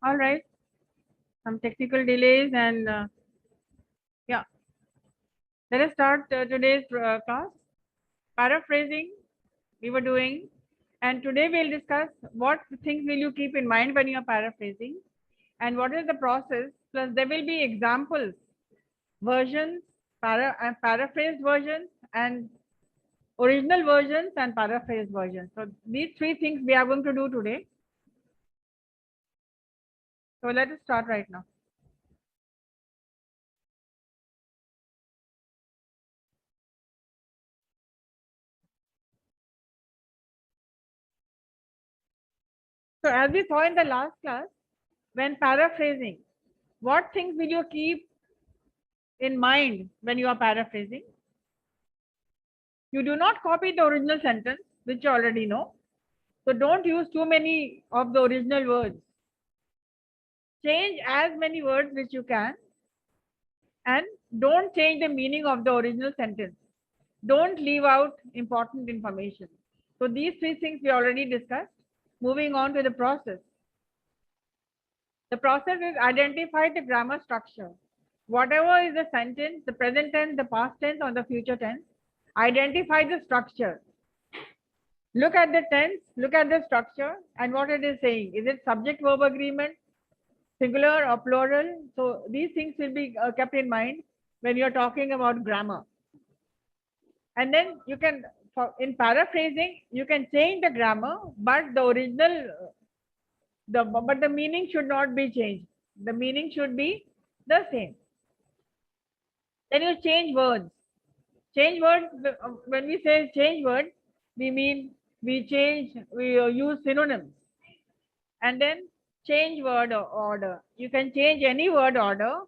All right. Some technical delays and yeah. Let us start today's class. Paraphrasing we were doing, and today we'll discuss what things will you keep in mind when you are paraphrasing, and what is the process. Plus, there will be examples, versions, paraphrased versions, and original versions and paraphrased versions. So these three things we are going to do today. So let us start right now. So as we saw in the last class, when paraphrasing, what things will you keep in mind when you are paraphrasing? You do not copy the original sentence, which you already know. So don't use too many of the original words. Change as many words which you can, and don't change the meaning of the original sentence. Don't leave out important information. So these three things we already discussed. Moving on to the process. The process is identify the grammar structure. Whatever is the sentence, the present tense, the past tense, or the future tense, identify the structure. Look at the tense, look at the structure, and what it is saying. Is it subject verb agreement, singular or plural? So these things will be kept in mind when you're talking about grammar. And then you can, in paraphrasing, you can change the grammar, but the original, but the meaning should not be changed. The meaning should be the same. Then you change words. Change words, when we say change words, we mean we use synonyms. And then change word order. You can change any word order,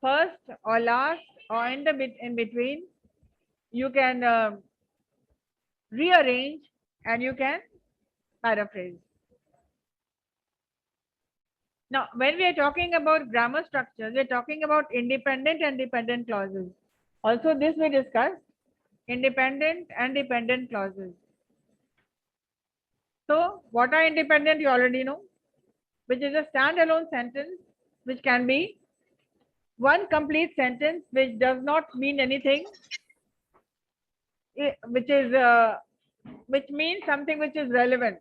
first or last or in between. You can rearrange and you can paraphrase. Now, when we are talking about grammar structures, we're talking about independent and dependent clauses. Also, this we discussed, independent and dependent clauses. So, what are independent? You already know, which is a standalone sentence, which can be one complete sentence, which does not mean anything, which means something which is relevant,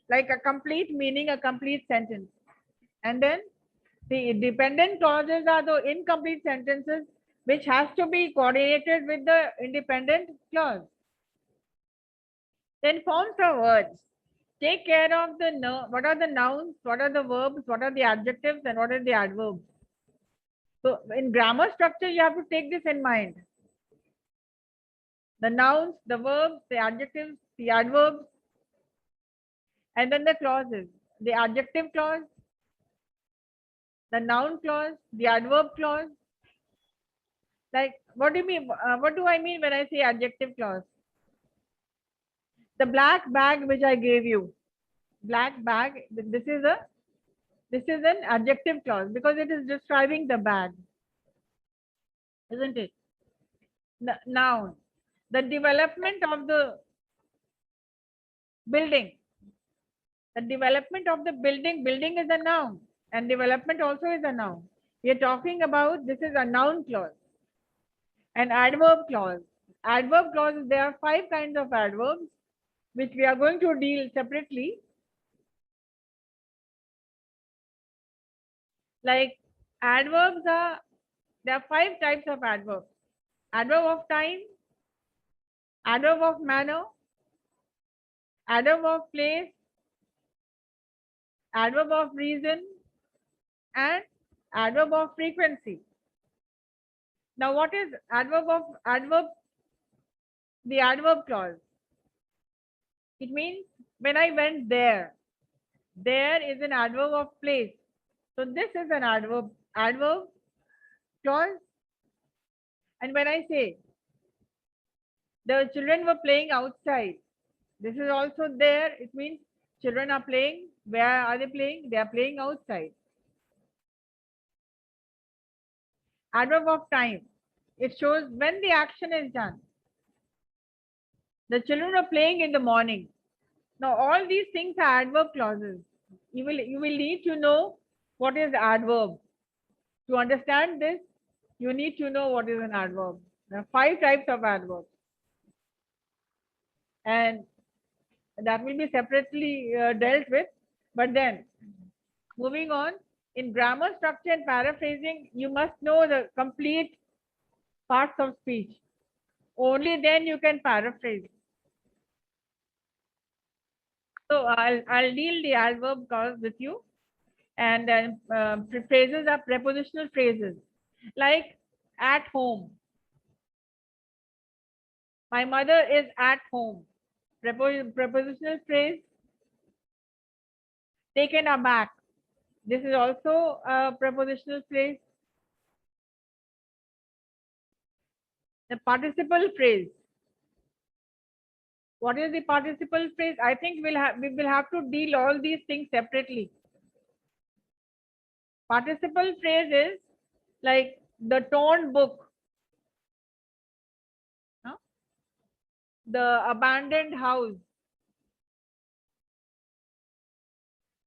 like a complete meaning, a complete sentence. And then the dependent clauses are the incomplete sentences, which has to be coordinated with the independent clause. Then forms of words. Take care of what are the nouns, what are the verbs, what are the adjectives, and what are the adverbs. So in grammar structure, you have to take this in mind. The nouns, the verbs, the adjectives, the adverbs, and then the clauses. The adjective clause, the noun clause, the adverb clause. Like, what do you mean? What do I mean when I say adjective clause? The black bag which I gave you, black bag. This is an adjective clause because it is describing the bag, isn't it? The noun. The development of the building. The development of the building. Building is a noun, and development also is a noun. We are talking about, this is a noun clause. An adverb clause. Adverb clauses, there are 5 kinds of adverbs, which we are going to deal separately. Like adverbs there are 5 types of adverbs. Adverb of time, adverb of manner, adverb of place, adverb of reason, and adverb of frequency. Now, what is adverb? The adverb clause. It means when I went there. There is an adverb of place. So this is an adverb clause. And when I say the children were playing outside, this is also there. It means children are playing. Where are they playing? They are playing outside. Adverb of time. It shows when the action is done. The children are playing in the morning. Now all these things are adverb clauses. You will need to know What is adverb? To understand this, you need to know what is an adverb. There are 5 types of adverbs, and that will be separately dealt with. But then, moving on, in grammar, structure, and paraphrasing, you must know the complete parts of speech. Only then you can paraphrase. So I'll deal the adverb clause with you, and then phrases are prepositional phrases, like at home. My mother is at home. Prepositional phrase, taken aback. This is also a prepositional phrase. The participle phrase. What is the participle phrase? I think we will have to deal all these things separately. Participle phrase is like the torn book, huh? The abandoned house,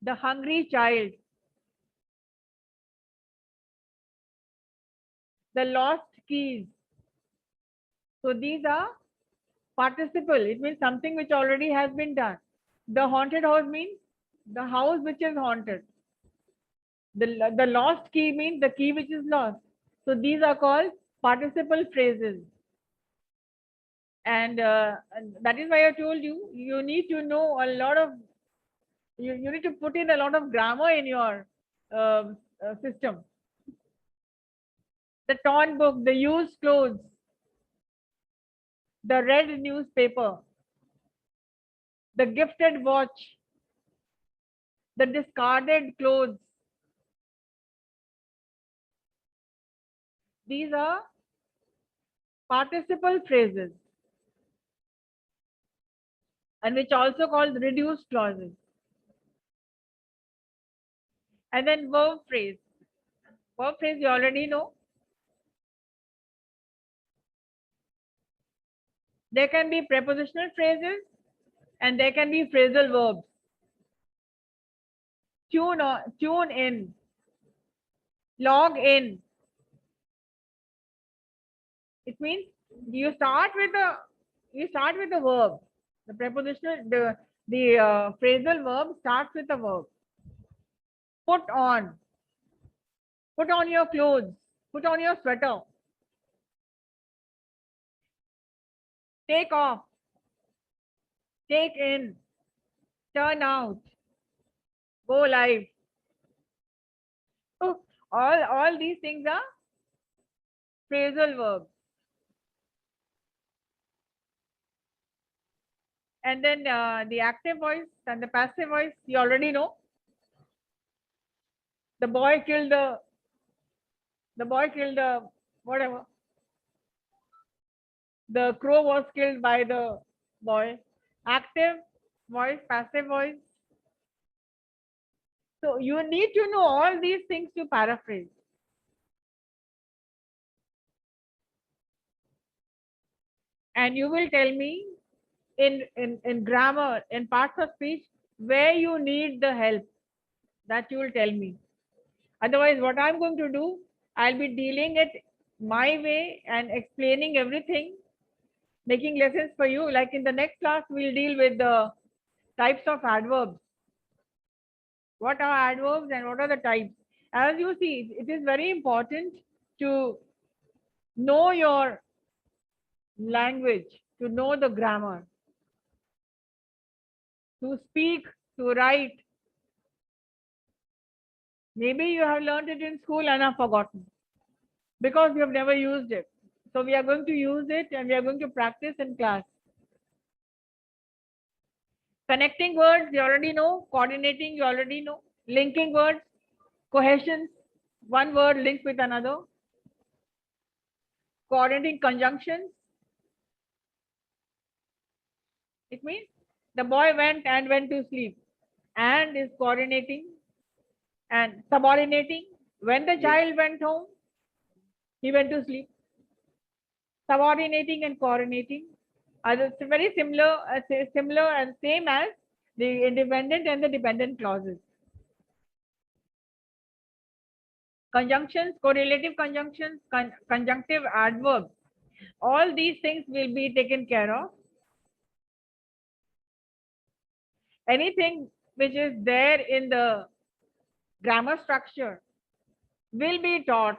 the hungry child, the lost keys. So these are participle. It means something which already has been done. The haunted house means the house which is haunted. The lost key means the key which is lost. So these are called participle phrases. And that is why I told you, you need to know a lot of, you need to put in a lot of grammar in your system. The torn book, the used clothes, the red newspaper, the gifted watch, the discarded clothes. These are participle phrases, and which also called reduced clauses. And then verb phrase. Verb phrase you already know. There can be prepositional phrases and there can be phrasal verbs. Tune in, log in. It means you start with a verb. The prepositional, the phrasal verb starts with a verb. Put on your clothes, put on your sweater. Take off, take in, turn out, go live. So all these things are phrasal verbs. And then the active voice and the passive voice, you already know. The boy killed the whatever. The crow was killed by the boy. Active voice, passive voice. So you need to know all these things to paraphrase. And you will tell me in grammar, in parts of speech, where you need the help. That you will tell me. Otherwise, what I'm going to do, I'll be dealing it my way and explaining everything, making lessons for you. Like in the next class, we'll deal with the types of adverbs. What are adverbs and what are the types? As you see, it is very important to know your language, to know the grammar, to speak, to write. Maybe you have learned it in school and have forgotten because you have never used it. So we are going to use it and we are going to practice in class. Connecting words, you already know. Coordinating, you already know. Linking words, cohesions, one word linked with another. Coordinating conjunctions. It means the boy went to sleep. And is coordinating and subordinating. When the child went home, he went to sleep. Subordinating and coordinating are very similar and same as the independent and the dependent clauses. Conjunctions, correlative conjunctions, conjunctive adverbs, all these things will be taken care of. Anything which is there in the grammar structure will be taught.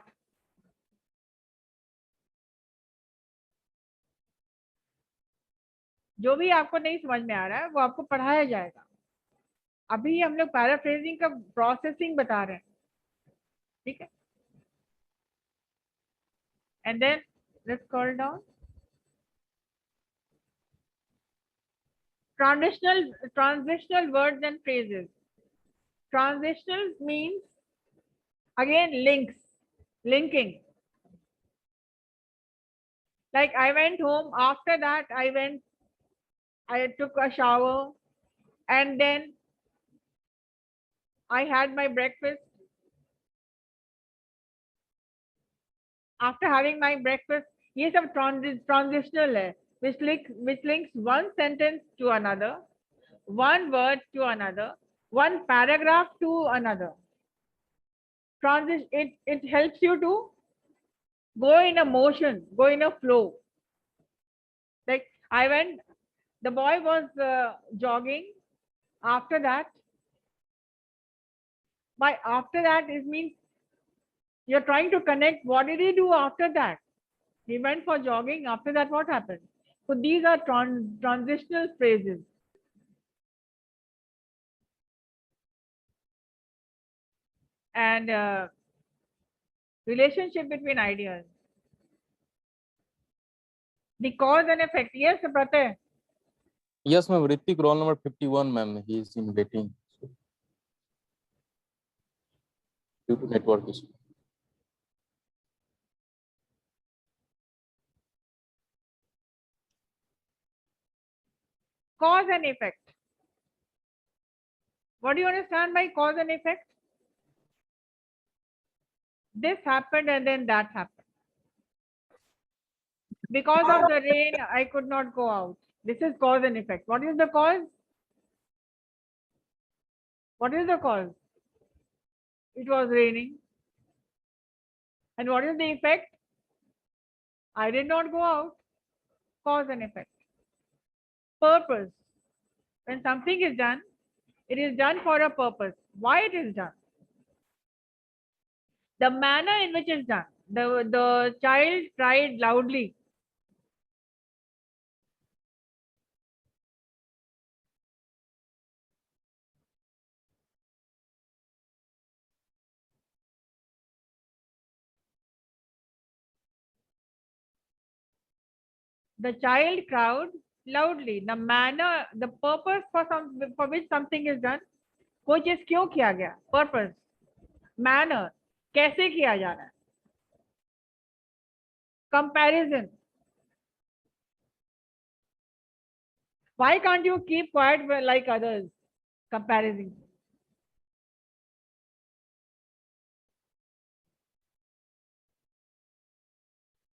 जो भी आपको नहीं समझ में आ रहा है वो आपको पढ़ाया जाएगा. अभी हम लोग पैराफ्रेजिंग का प्रोसेसिंग बता रहे हैं, ठीक है. And then let's scroll down. Transitional words and phrases. Transitional means again links, linking. Like I went home, after that I took a shower, and then I had my breakfast. After having my breakfast, ये सब transitional है, which links one sentence to another, one word to another, one paragraph to another. It helps you to go in a motion, go in a flow. Like the boy was jogging. After that, it means you're trying to connect. What did he do after that? He went for jogging. After that, what happened? So these are transitional phrases. And relationship between ideas. The cause and effect. Yes, Pratay. Yes, ma'am. Ritik, roll number 51, ma'am. He is in waiting. Due to network issue. Cause and effect. What do you understand by cause and effect? This happened and then that happened. Because of the rain, I could not go out. This is cause and effect. What is the cause? What is the cause? It was raining. And what is the effect? I did not go out. Cause and effect. Purpose. When something is done, it is done for a purpose. Why it is done? The manner in which it is done. The child cried loudly. The child cried loudly. The manner, the purpose for which something is done. कोई चीज क्यों किया गया? Purpose. Manner. कैसे किया जा रहा है? Comparison. Why can't you keep quiet like others? Comparison.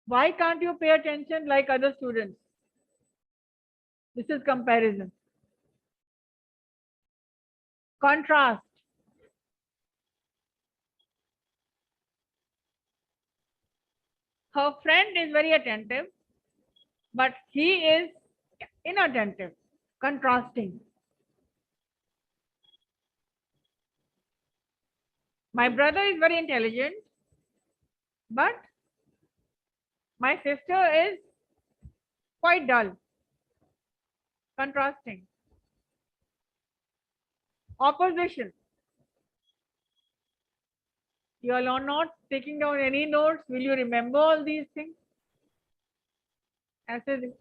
Why can't you pay attention like other students? This is comparison. Contrast. Her friend is very attentive, but he is inattentive. Contrasting. My brother is very intelligent, but my sister is quite dull. Contrasting. Opposition. You are not taking down any notes. Will you remember all these things? ऐसे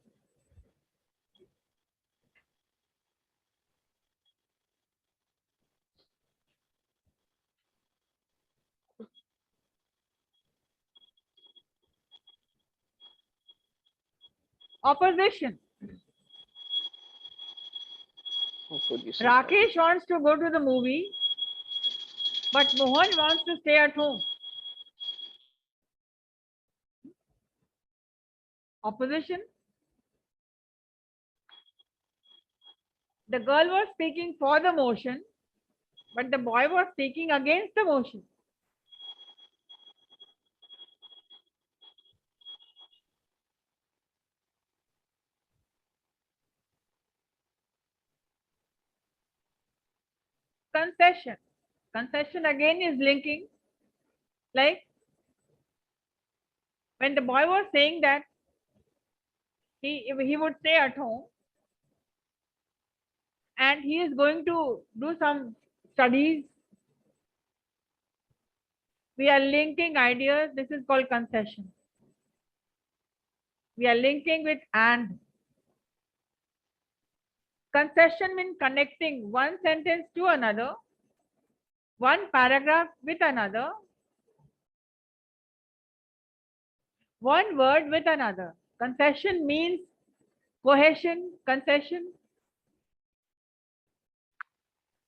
opposition. Rakesh wants to go to the movie, but Mohan wants to stay at home. Opposition. The girl was speaking for the motion, but the boy was speaking against the motion. concession. Concession again is linking, like when the boy was saying that he would stay at home and he is going to do some studies. We are linking ideas. This is called concession. We are linking with and. Concession means connecting one sentence to another, one paragraph with another, one word with another. Concession means cohesion, concession.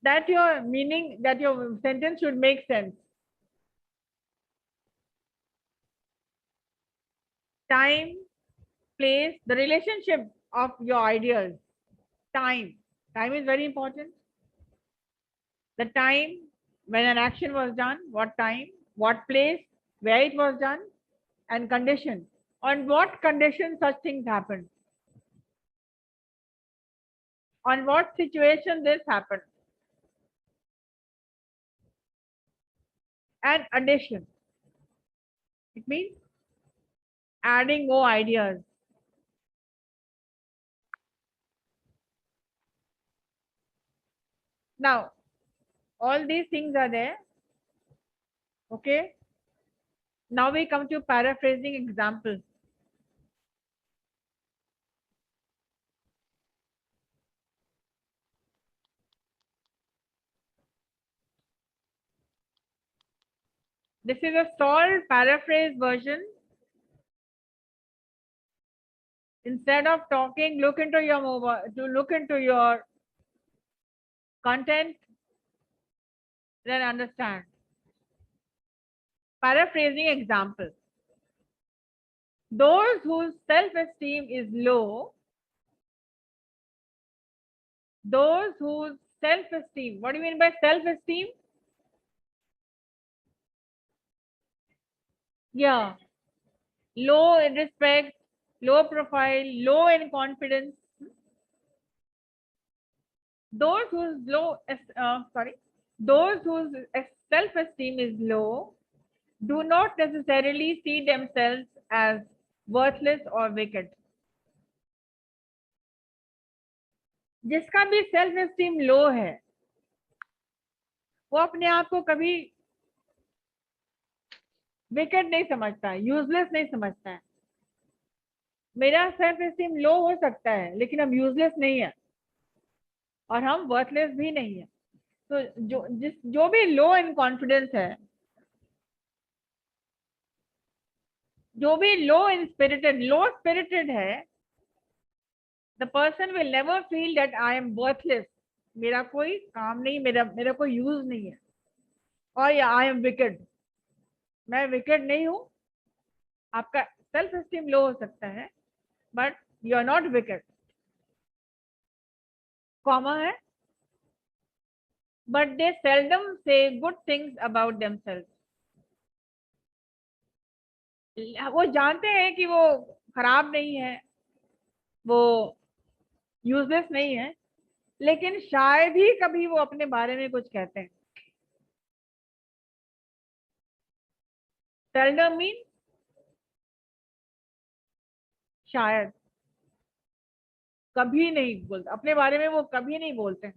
That your meaning, that your sentence should make sense. Time, place, the relationship of your ideas. Time. Time is very important. The time when an action was done, what time, what place, where it was done, and condition. On what condition such things happened. On what situation this happened. And addition. It means adding more ideas. Now, all these things are there. Okay. Now we come to paraphrasing examples. This is a solved paraphrase version. Instead of talking, look into your mobile, to look into your content, then understand. Paraphrasing example. Those whose self-esteem is low, those whose self-esteem, what do you mean by self-esteem? Yeah, low in respect, low profile, low in confidence. Those whose those whose self-esteem is low do not necessarily see themselves as worthless or wicked. जिसका भी self esteem लो है वो अपने आप को कभी wicket नहीं समझता है, यूजलेस नहीं समझता है. मेरा सेल्फ एस्टीम लो हो सकता है लेकिन हम यूजलेस नहीं है और हम वर्थलेस भी नहीं है. तो जो भी लो इन कॉन्फिडेंस है, जो भी लो इन स्पिरिटेड है, the person will never feel that I am worthless. मेरा कोई काम नहीं, मेरा कोई यूज नहीं है, और या I am wicked. मैं विकेट नहीं हूं. आपका सेल्फ एस्टीम लो हो सकता है but you are not wicked. Comma है. But they seldom say good things about themselves. वो जानते हैं कि वो खराब नहीं है, वो यूजलेस नहीं है, लेकिन शायद ही कभी वो अपने बारे में कुछ कहते हैं. सेल्डम मीन शायद, कभी नहीं बोलते अपने बारे में, वो कभी नहीं बोलते हैं.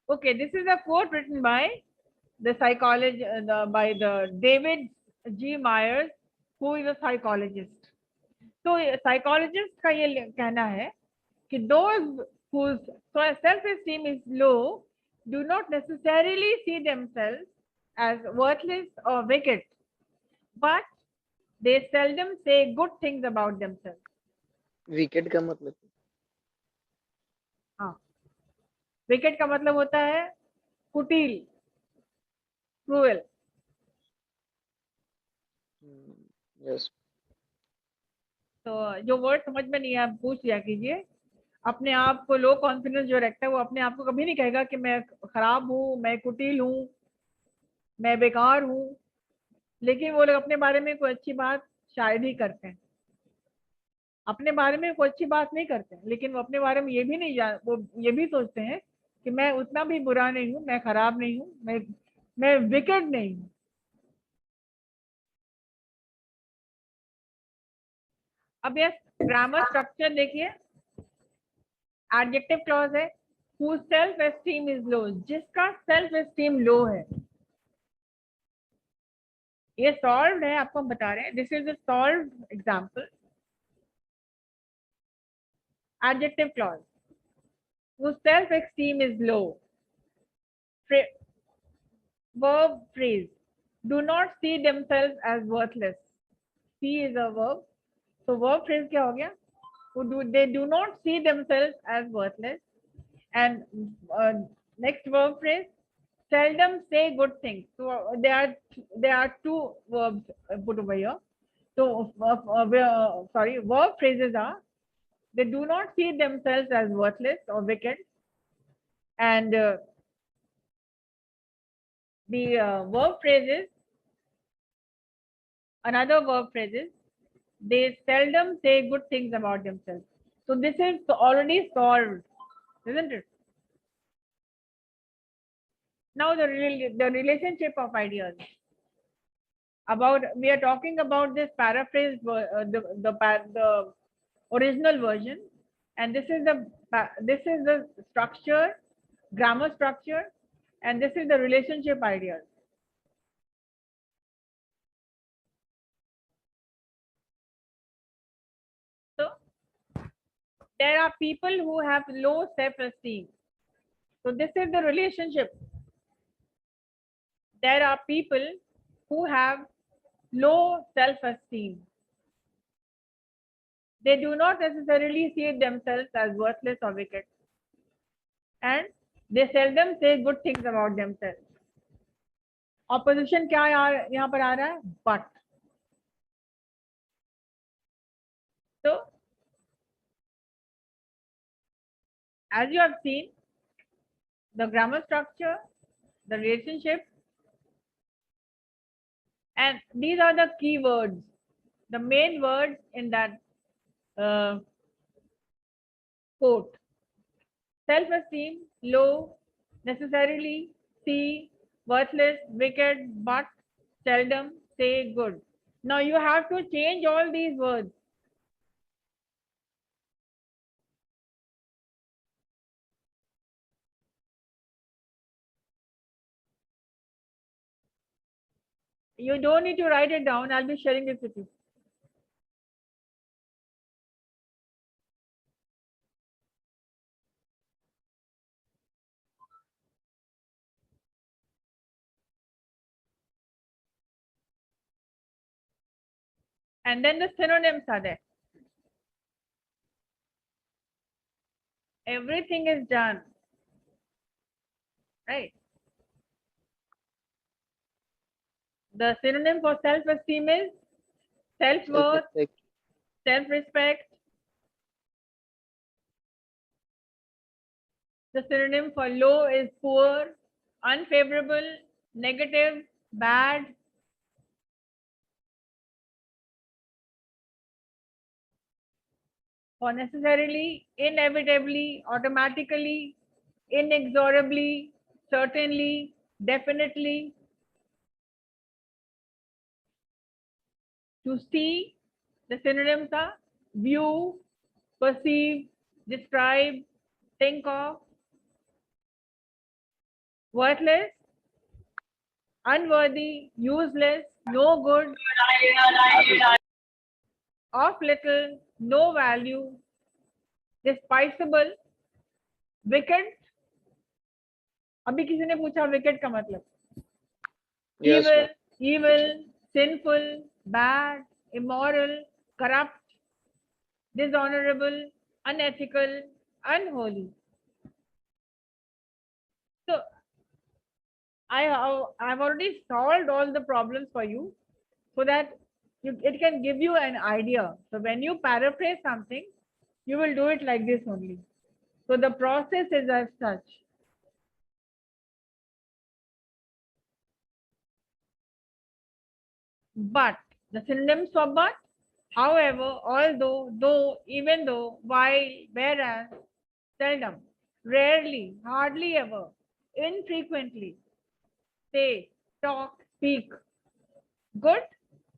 Okay, this is a quote written by the David G. Myers, who is a psychologist. तो psychologist का ये कहना है कि those whose self-esteem is low do not necessarily see themselves as worthless or wicked, but they seldom say good things about themselves. Wicket का मतलब? हाँ, wicket का मतलब होता है कुटिल, क्रूएल. यस. तो जो वर्ड समझ में नहीं है आप पूछ लिया कीजिए. अपने आप को लो कॉन्फिडेंस जो रखता है वो अपने आप को कभी नहीं कहेगा कि मैं खराब हूँ, मैं कुटिल हूँ, मैं बेकार हूँ, लेकिन वो लोग अपने बारे में कोई अच्छी बात शायद ही करते हैं. अपने बारे में कोई अच्छी बात नहीं करते हैं, लेकिन वो अपने बारे में ये भी नहीं जान, वो ये भी सोचते हैं कि मैं उतना भी बुरा नहीं हूँ, मैं खराब नहीं हूँ, मैं विकेट नहीं हूँ। अब ये ग्रामर स्ट्रक्चर देखिए, एडजेक्टिव क्लॉज है, whose self esteem is low, जिसका सेल्फ एस्टीम लो है। ये सॉल्व है, आपको हम बता रहे हैं, this is a solve example. Adjective clause, whose self esteem is low, verb phrase, do not see themselves as worthless, see is a verb, so verb phrase क्या हो गया, they do not see themselves as worthless, and next verb phrase, seldom say good things, so there are two verbs put over here, so verb phrases are, they do not see themselves as worthless or wicked, and the verb phrases, another verb phrases, they seldom say good things about themselves. So this is already solved, isn't it? Now the relationship of ideas. About, we are talking about this paraphrase, the original version, and this is the structure, grammar structure, and this is the relationship ideas. So there are people who have low self-esteem. So this is the relationship. There are people who have low self-esteem. They do not necessarily see themselves as worthless or wicked, and they seldom say good things about themselves. Opposition क्या यहाँ पर आ रहा है? But. So as you have seen, the grammar structure, the relationship, and these are the key words, the main words in that quote. Self-esteem, low, necessarily, see, worthless, wicked, but, seldom, say, good. Now you have to change all these words. You don't need to write it down. I'll be sharing this with you. And then the synonyms are there. Everything is done, right? The synonym for self-esteem is self-worth, Self-respect. self-respect. The synonym for low is poor, unfavorable, negative, bad. For necessarily, inevitably, automatically, inexorably, certainly, definitely. To see, the synonyms are view, perceive, describe, think of. Worthless, unworthy, useless, no good, of little, no value, despicable, wicked. अभी किसी ने पूछा wicked का मतलब? Yes, Evil, ma'am. evil, sinful, bad, immoral, corrupt, dishonorable, unethical, unholy. So I've already solved all the problems for you, so that it can give you an idea. So when you paraphrase something, you will do it like this only. So the process is as such. But, the synonyms for but, However, although, though, even though, while, whereas, seldom, rarely, hardly ever, infrequently, say, talk, speak. Good,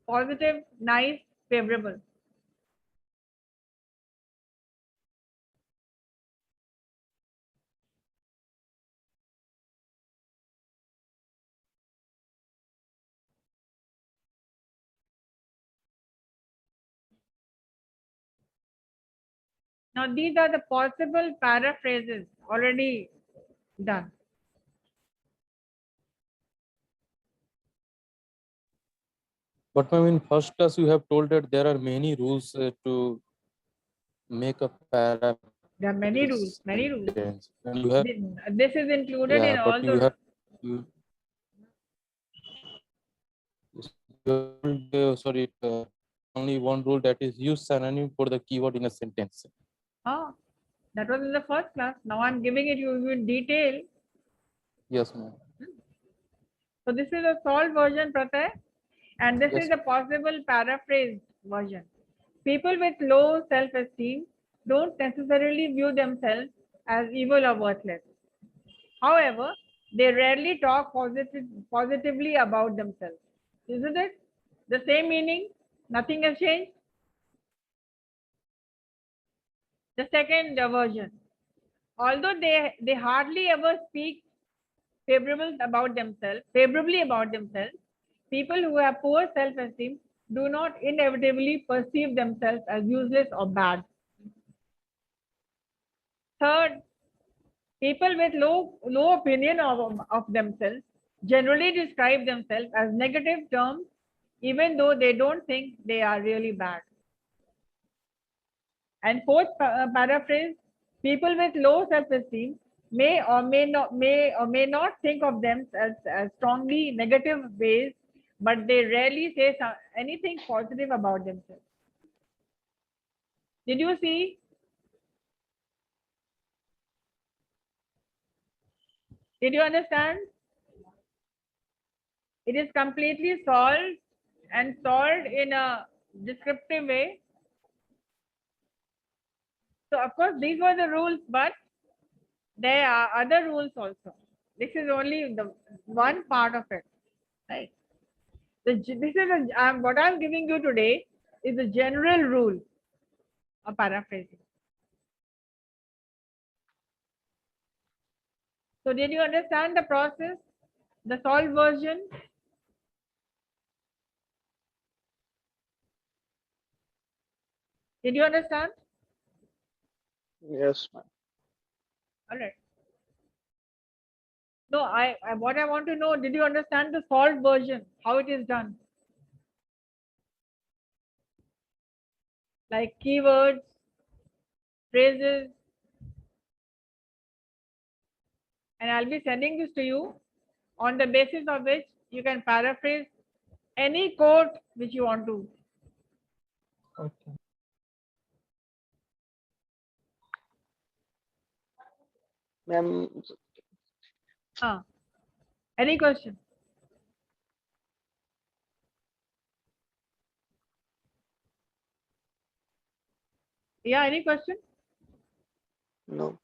positive, nice, favorable. Now, these are the possible paraphrases already done. But ma'am, in first class, you have told that there are many rules to make a paraphrase There are many rules, many rules. sentence. And you have, This is included in yeah, all but you the. have, sorry, only one rule, that is use synonym for the keyword in a sentence. Ah, that was in the first class. Now I'm giving it you in detail. Yes, ma'am. So this is a solved version, Pratay, and this Yes. is a possible paraphrased version. People with low self-esteem don't necessarily view themselves as evil or worthless. However, they rarely talk positively about themselves. Isn't it? The same meaning, nothing has changed. The second version, although they hardly ever speak favorably about themselves, people who have poor self-esteem do not inevitably perceive themselves as useless or bad. Third, people with low opinion of themselves generally describe themselves as negative terms, even though they don't think they are really bad. And fourth paraphrase, people with low self-esteem may not think of them as strongly negative ways, but they rarely say anything positive about themselves. Did you see? Did you understand? It is completely solved and solved in a descriptive way. So of course these were the rules, but there are other rules also. This is only the one part of it, right? This is what I'm giving you today is the general rule of paraphrasing. So did you understand the process, the solved version? Did you understand? Yes, ma'am. All right. No, what I want to know, did you understand the solved version, how it is done? Like keywords, phrases, and I'll be sending this to you on the basis of which you can paraphrase any quote which you want to. Okay. Ma'am, Any question? Yeah, any question? no.